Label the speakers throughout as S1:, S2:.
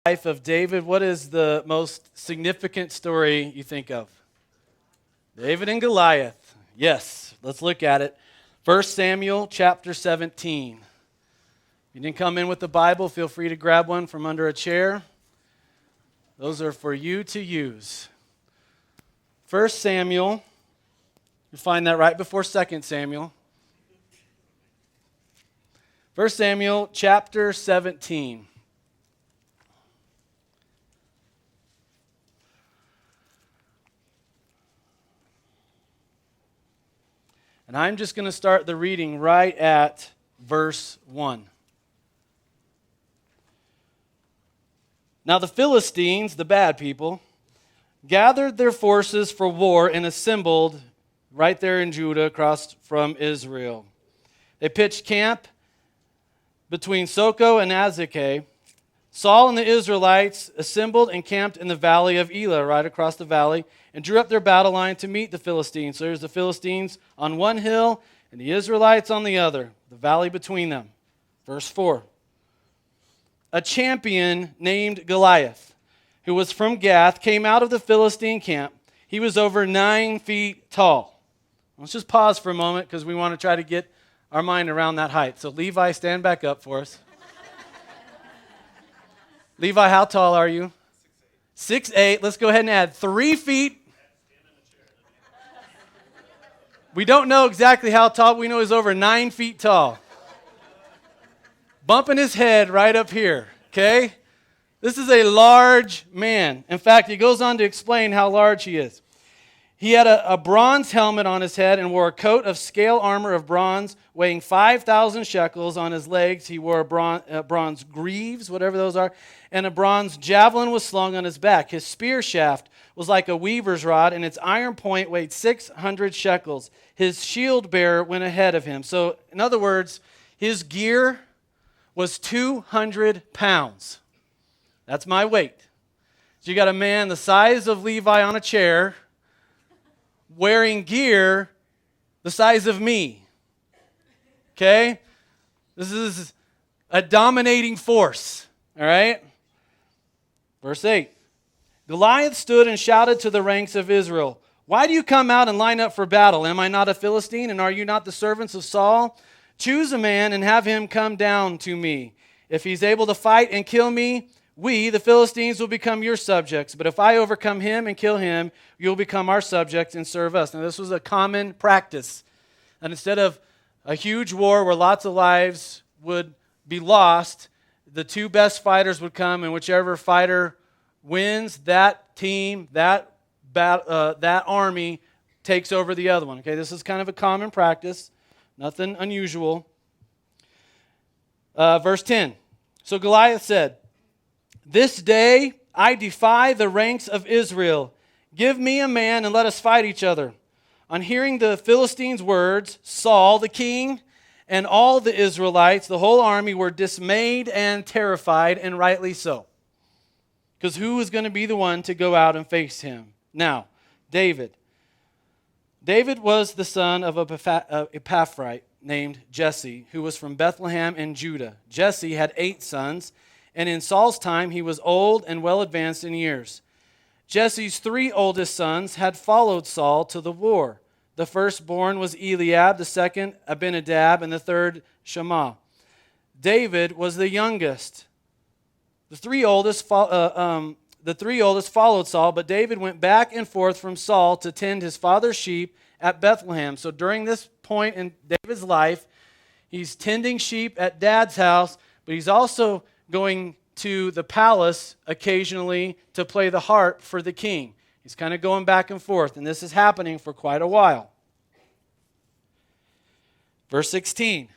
S1: life of David, what is the most significant story you think of? David and Goliath. Yes, let's look at it. 1 Samuel chapter 17. If you didn't come in with the Bible, feel free to grab one from under a chair. Those are for you to use. 1 Samuel, you find that right before 2 Samuel. 1 Samuel chapter 17. And I'm just going to start the reading right at verse 1. Now the Philistines, the bad people, gathered their forces for war and assembled right there in Judah across from Israel. They pitched camp between Soko and Azekah. Saul and the Israelites assembled and camped in the valley of Elah, right across the valley, and drew up their battle line to meet the Philistines. So there's the Philistines on one hill and the Israelites on the other, the valley between them. Verse 4. A champion named Goliath, who was from Gath, came out of the Philistine camp. He was over 9 feet tall. Let's just pause for a moment because we want to try to get our mind around that height. So Levi, stand back up for us. Levi, how tall are you? 6'8". Let's go ahead and add 3 feet. We don't know exactly how tall. We know he's over 9 feet tall. Bumping his head right up here, okay? This is a large man. In fact, he goes on to explain how large he is. He had a bronze helmet on his head and wore a coat of scale armor of bronze weighing 5,000 shekels. On his legs, he wore bronze greaves, whatever those are, and a bronze javelin was slung on his back. His spear shaft was like a weaver's rod, and its iron point weighed 600 shekels. His shield bearer went ahead of him. So, in other words, his gear was 200 pounds. That's my weight. So you got a man the size of Levi on a chair, wearing gear the size of me. Okay? This is a dominating force. All right? Verse 8. Goliath stood and shouted to the ranks of Israel, "Why do you come out and line up for battle? Am I not a Philistine, and are you not the servants of Saul? Choose a man and have him come down to me. If he's able to fight and kill me, we, the Philistines, will become your subjects. But if I overcome him and kill him, you'll become our subjects and serve us." Now, this was a common practice. And instead of a huge war where lots of lives would be lost, the two best fighters would come, and whichever fighter wins, that team, that army takes over the other one. Okay, this is kind of a common practice, nothing unusual. Verse 10. So Goliath said, "This day I defy the ranks of Israel. Give me a man and let us fight each other." On hearing the Philistines' words, Saul, the king, and all the Israelites, the whole army, were dismayed and terrified, and rightly so. Because who was going to be the one to go out and face him? Now, David. David was the son of a Epaphraite named Jesse, who was from Bethlehem in Judah. Jesse had 8 sons, and in Saul's time he was old and well advanced in years. Jesse's 3 oldest sons had followed Saul to the war. The firstborn was Eliab, the second Abinadab, and the third Shammah. David was the youngest. The three oldest followed Saul, but David went back and forth from Saul to tend his father's sheep at Bethlehem. So during this point in David's life, he's tending sheep at Dad's house, but he's also going to the palace occasionally to play the harp for the king. He's kind of going back and forth, and this is happening for quite a while. Verse 16.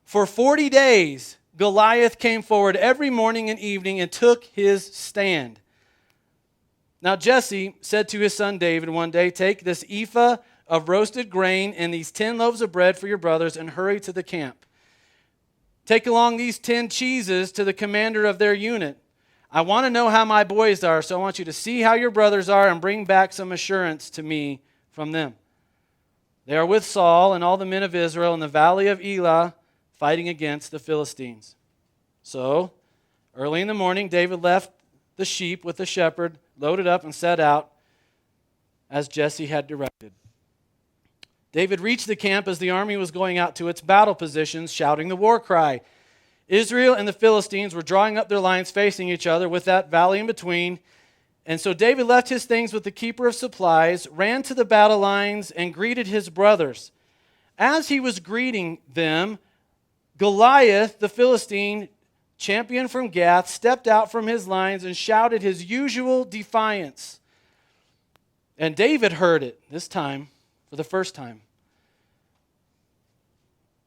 S1: For 40 days, Goliath came forward every morning and evening and took his stand. Now Jesse said to his son David one day, "Take this ephah of roasted grain and these 10 loaves of bread for your brothers and hurry to the camp. Take along these 10 cheeses to the commander of their unit. I want to know how my boys are, so I want you to see how your brothers are and bring back some assurance to me from them. They are with Saul and all the men of Israel in the valley of Elah, fighting against the Philistines." So, early in the morning, David left the sheep with the shepherd, loaded up, and set out as Jesse had directed. David reached the camp as the army was going out to its battle positions, shouting the war cry. Israel and the Philistines were drawing up their lines facing each other with that valley in between. And so David left his things with the keeper of supplies, ran to the battle lines, and greeted his brothers. As he was greeting them, Goliath, the Philistine champion from Gath, stepped out from his lines and shouted his usual defiance. And David heard it, this time, for the first time.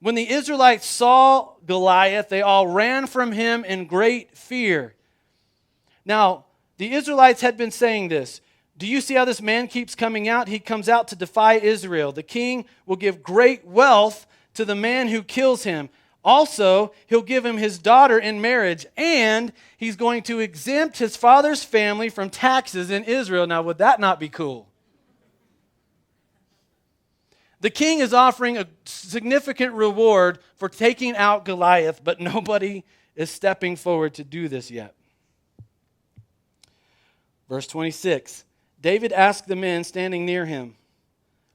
S1: When the Israelites saw Goliath, they all ran from him in great fear. Now, the Israelites had been saying this. Do you see how this man keeps coming out? He comes out to defy Israel. The king will give great wealth to the man who kills him. Also, he'll give him his daughter in marriage, and he's going to exempt his father's family from taxes in Israel. Now, would that not be cool? The king is offering a significant reward for taking out Goliath, but nobody is stepping forward to do this yet. Verse 26, David asked the men standing near him,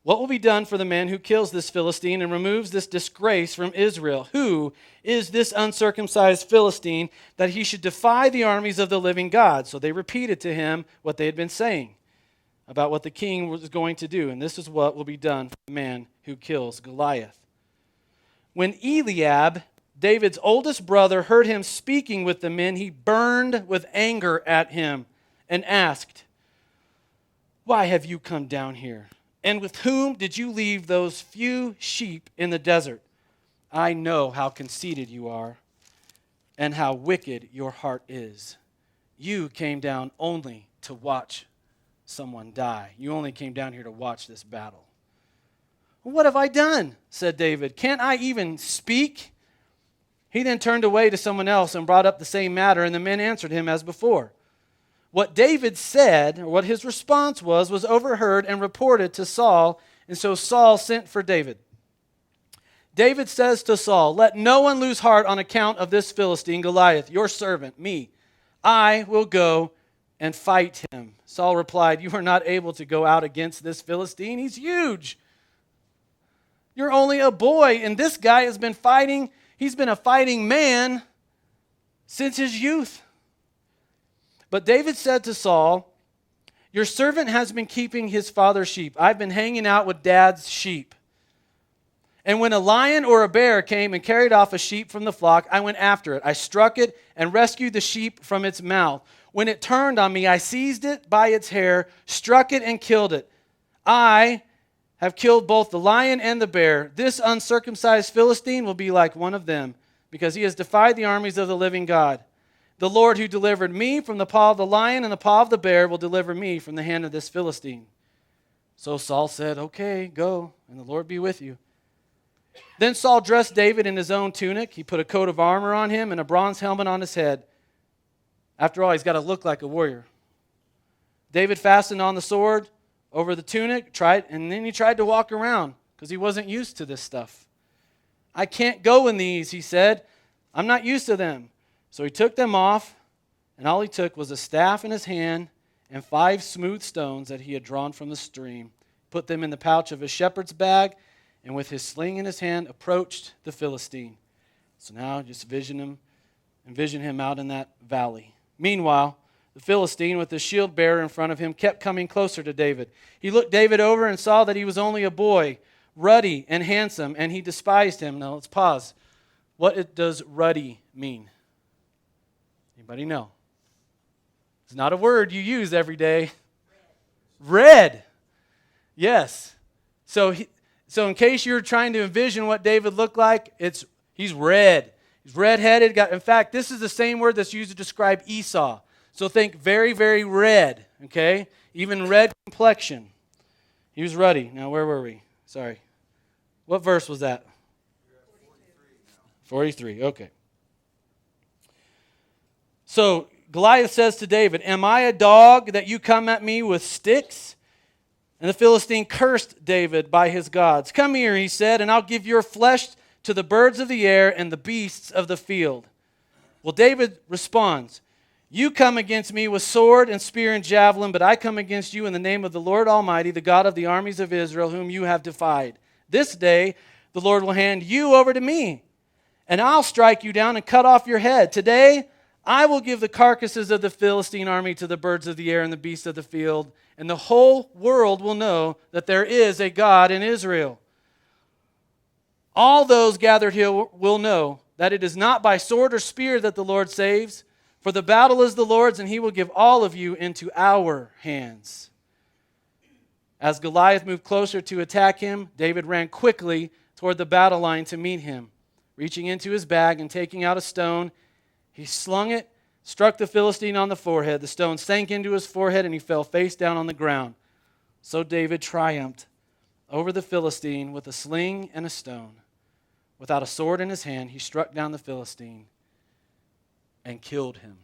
S1: "What will be done for the man who kills this Philistine and removes this disgrace from Israel? Who is this uncircumcised Philistine that he should defy the armies of the living God?" So they repeated to him what they had been saying about what the king was going to do. And this is what will be done for the man who kills Goliath. When Eliab, David's oldest brother, heard him speaking with the men, he burned with anger at him and asked, "Why have you come down here? And with whom did you leave those few sheep in the desert? I know how conceited you are and how wicked your heart is. You came down only to watch someone die. You only came down here to watch this battle." "What have I done?" said David. "Can't I even speak?" He then turned away to someone else and brought up the same matter, and the men answered him as before. What David said, or what his response was overheard and reported to Saul, and so Saul sent for David. David says to Saul, "Let no one lose heart on account of this Philistine, Goliath, your servant, me. I will go and fight him." Saul replied, "You are not able to go out against this Philistine. He's huge. You're only a boy, and this guy has been fighting. He's been a fighting man since his youth." But David said to Saul, "Your servant has been keeping his father's sheep. I've been hanging out with Dad's sheep. And when a lion or a bear came and carried off a sheep from the flock, I went after it. I struck it and rescued the sheep from its mouth. When it turned on me, I seized it by its hair, struck it, and killed it. I have killed both the lion and the bear. This uncircumcised Philistine will be like one of them, because he has defied the armies of the living God. The Lord who delivered me from the paw of the lion and the paw of the bear will deliver me from the hand of this Philistine." So Saul said, "Okay, go, and the Lord be with you." Then Saul dressed David in his own tunic. He put a coat of armor on him and a bronze helmet on his head. After all, he's got to look like a warrior. David fastened on the sword over the tunic, and then he tried to walk around because he wasn't used to this stuff. "I can't go in these," he said. "I'm not used to them." So he took them off, and all he took was a staff in his hand and 5 smooth stones that he had drawn from the stream, put them in the pouch of his shepherd's bag, and with his sling in his hand approached the Philistine. So now just envision him out in that valley. Meanwhile, the Philistine with the shield bearer in front of him kept coming closer to David. He looked David over and saw that he was only a boy, ruddy and handsome, and he despised him. Now let's pause. What does ruddy mean? Anybody know? It's not a word you use every day. Red. Yes. So in case you're trying to envision what David looked like, he's red. He's red-headed. In fact, this is the same word that's used to describe Esau. So think very, very red, okay? Even red complexion. He was ruddy. Now, where were we? Sorry. What verse was that? 43, okay. So Goliath says to David, "Am I a dog that you come at me with sticks?" And the Philistine cursed David by his gods. "Come here," he said, "and I'll give your flesh to the birds of the air and the beasts of the field." Well, David responds, You come against me with sword and spear and javelin, but I come against you in the name of the Lord Almighty, the God of the armies of Israel, whom you have defied. This day the Lord will hand you over to me, and I'll strike you down and cut off your head. Today I will give the carcasses of the Philistine army to the birds of the air and the beasts of the field, and the whole world will know that there is a God in Israel. All those gathered here will know that it is not by sword or spear that the Lord saves, for the battle is the Lord's, and he will give all of you into our hands. As Goliath moved closer to attack him, David ran quickly toward the battle line to meet him. Reaching into his bag and taking out a stone, he slung it, struck the Philistine on the forehead. The stone sank into his forehead, and he fell face down on the ground. So David triumphed over the Philistine with a sling and a stone. Without a sword in his hand, he struck down the Philistine and killed him.